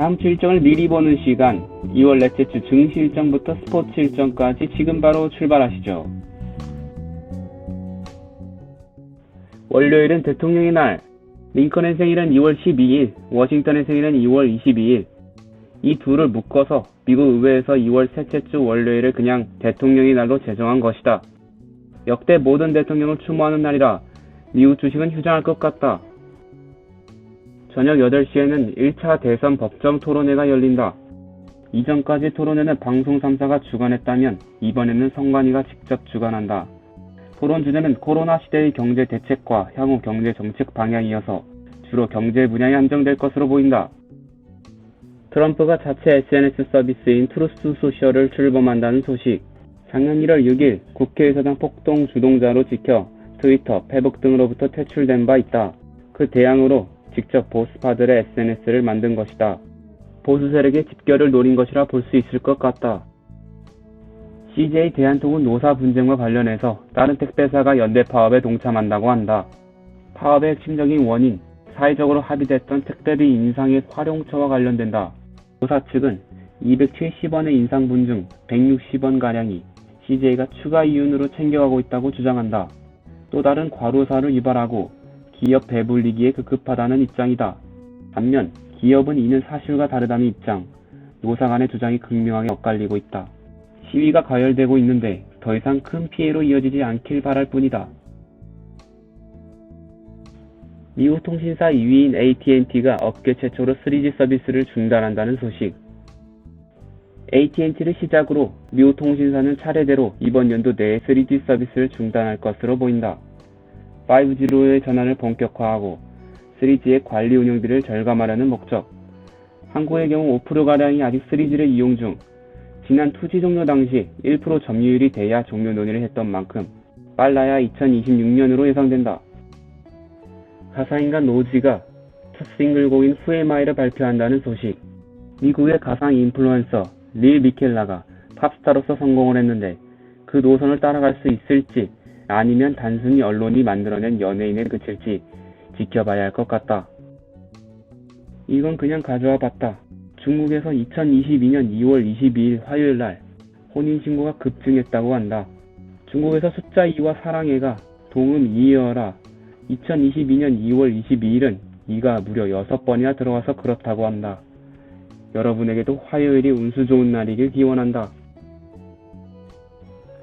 다음 주 일정을 미리 보는 시간, 2월 넷째 주 증시 일정부터 스포츠 일정까지 지금 바로 출발하시죠. 월요일은 대통령의 날, 링컨의 생일은 2월 12일, 워싱턴의 생일은 2월 22일. 이 둘을 묶어서 미국 의회에서 2월 셋째 주 월요일을 그냥 대통령의 날로 제정한 것이다. 역대 모든 대통령을 추모하는 날이라 미국 주식은 휴장할 것 같다. 저녁 8시에는 1차 대선 법정 토론회가 열린다. 이전까지 토론회는 방송 3사가 주관했다면 이번에는 선관위가 직접 주관한다. 토론 주제는 코로나 시대의 경제 대책과 향후 경제 정책 방향이어서 주로 경제 분야에 한정될 것으로 보인다. 트럼프가 자체 SNS 서비스인 트루스 소셜을 출범한다는 소식. 작년 1월 6일 국회의사당 폭동 주동자로 지켜 트위터, 페북 등으로부터 퇴출된 바 있다. 그 대항으로 직접 보수파들의 SNS를 만든 것이다. 보수 세력의 집결을 노린 것이라 볼 수 있을 것 같다. CJ 대한통운 노사 분쟁과 관련해서 다른 택배사가 연대 파업에 동참한다고 한다. 파업의 핵심적인 원인, 사회적으로 합의됐던 택배비 인상의 활용처와 관련된다. 노사 측은 270원의 인상분 중 160원가량이 CJ가 추가 이윤으로 챙겨가고 있다고 주장한다. 또 다른 과로사를 유발하고 기업 배불리기에 급급하다는 입장이다. 반면 기업은 이는 사실과 다르다는 입장, 노사 간의 주장이 극명하게 엇갈리고 있다. 시위가 가열되고 있는데 더 이상 큰 피해로 이어지지 않길 바랄 뿐이다. 미국 통신사 2위인 AT&T가 업계 최초로 3G 서비스를 중단한다는 소식. AT&T를 시작으로 미국 통신사는 차례대로 이번 연도 내에 3G 서비스를 중단할 것으로 보인다. 5G로의 전환을 본격화하고 3G의 관리 운영비를 절감하려는 목적. 한국의 경우 5%가량이 아직 3G를 이용 중. 지난 2G 종료 당시 1% 점유율이 돼야 종료 논의를 했던 만큼 빨라야 2026년으로 예상된다. 가상인간 노지가 첫 싱글곡인 후에마이를 발표한다는 소식. 미국의 가상 인플루언서 릴 미켈라가 팝스타로서 성공을 했는데 그 노선을 따라갈 수 있을지 아니면 단순히 언론이 만들어낸 연예인에 그칠지 지켜봐야 할 것 같다. 이건 그냥 가져와 봤다. 중국에서 2022년 2월 22일 화요일날 혼인신고가 급증했다고 한다. 중국에서 숫자 2와 사랑해가 동음 2여라 2022년 2월 22일은 2가 무려 6번이나 들어가서 그렇다고 한다. 여러분에게도 화요일이 운수 좋은 날이길 기원한다.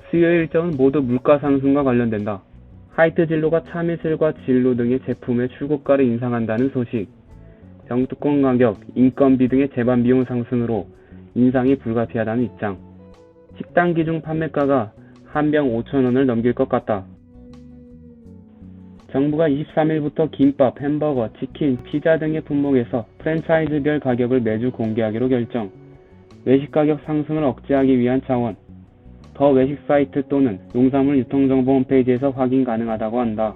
수요일 일정은 모두 물가 상승과 관련된다. 하이트 진로가 참이슬과 진로 등의 제품의 출고가를 인상한다는 소식. 병뚜껑 가격, 인건비 등의 제반 비용 상승으로 인상이 불가피하다는 입장. 식당 기준 판매가가 한 병 5,000원을 넘길 것 같다. 정부가 23일부터 김밥, 햄버거, 치킨, 피자 등의 품목에서 프랜차이즈별 가격을 매주 공개하기로 결정. 외식 가격 상승을 억제하기 위한 차원. 더 외식 사이트 또는 농산물 유통정보 홈페이지에서 확인 가능하다고 한다.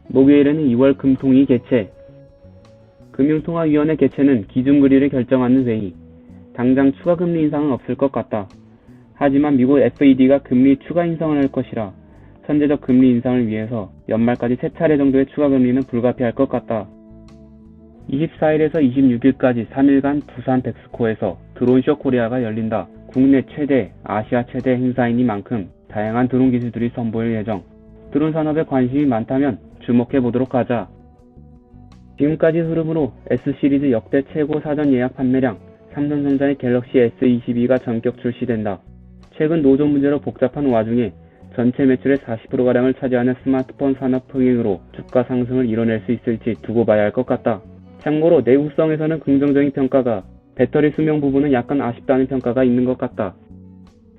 목요일에는 2월 금통위 개최. 금융통화위원회 개최는 기준금리를 결정하는 회의. 당장 추가 금리 인상은 없을 것 같다. 하지만 미국 FED가 금리 추가 인상을 할 것이라 선제적 금리 인상을 위해서 연말까지 3차례 정도의 추가 금리는 불가피할 것 같다. 24일에서 26일까지 3일간 부산 덱스코에서 드론쇼 코리아가 열린다. 국내 최대, 아시아 최대 행사이니만큼 다양한 드론 기술들이 선보일 예정. 드론 산업에 관심이 많다면 주목해보도록 하자. 지금까지 흐름으로 S시리즈 역대 최고 사전 예약 판매량, 삼성전자의 갤럭시 S22가 전격 출시된다. 최근 노조 문제로 복잡한 와중에 전체 매출의 40%가량을 차지하는 스마트폰 산업 흥행으로 주가 상승을 이뤄낼 수 있을지 두고 봐야 할 것 같다. 참고로 내구성에서는 긍정적인 평가가, 배터리 수명 부분은 약간 아쉽다는 평가가 있는 것 같다.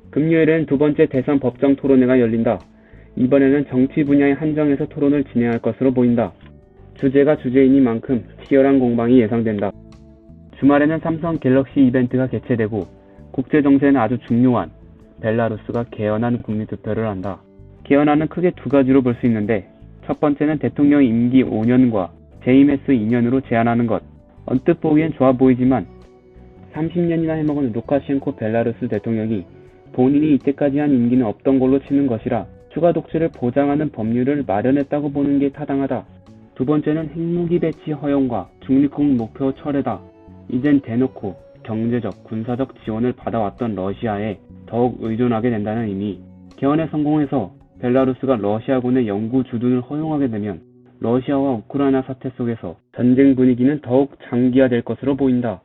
금요일엔 두 번째 대선 법정 토론회가 열린다. 이번에는 정치 분야의 한정에서 토론을 진행할 것으로 보인다. 주제가 주제이니만큼 치열한 공방이 예상된다. 주말에는 삼성 갤럭시 이벤트가 개최되고 국제정세에는 아주 중요한 벨라루스가 개헌안 국민투표를 한다. 개헌안은 크게 두 가지로 볼 수 있는데 첫 번째는 대통령 임기 5년과 재임 횟수 2년으로 제한하는 것. 언뜻 보기엔 좋아 보이지만 30년이나 해먹은 루카셴코 벨라루스 대통령이 본인이 이때까지 한 임기는 없던 걸로 치는 것이라 추가 독재를 보장하는 법률을 마련했다고 보는 게 타당하다. 두 번째는 핵무기 배치 허용과 중립국 목표 철회다. 이젠 대놓고 경제적, 군사적 지원을 받아왔던 러시아에 더욱 의존하게 된다는 의미. 개헌에 성공해서 벨라루스가 러시아군의 영구 주둔을 허용하게 되면 러시아와 우크라이나 사태 속에서 전쟁 분위기는 더욱 장기화될 것으로 보인다.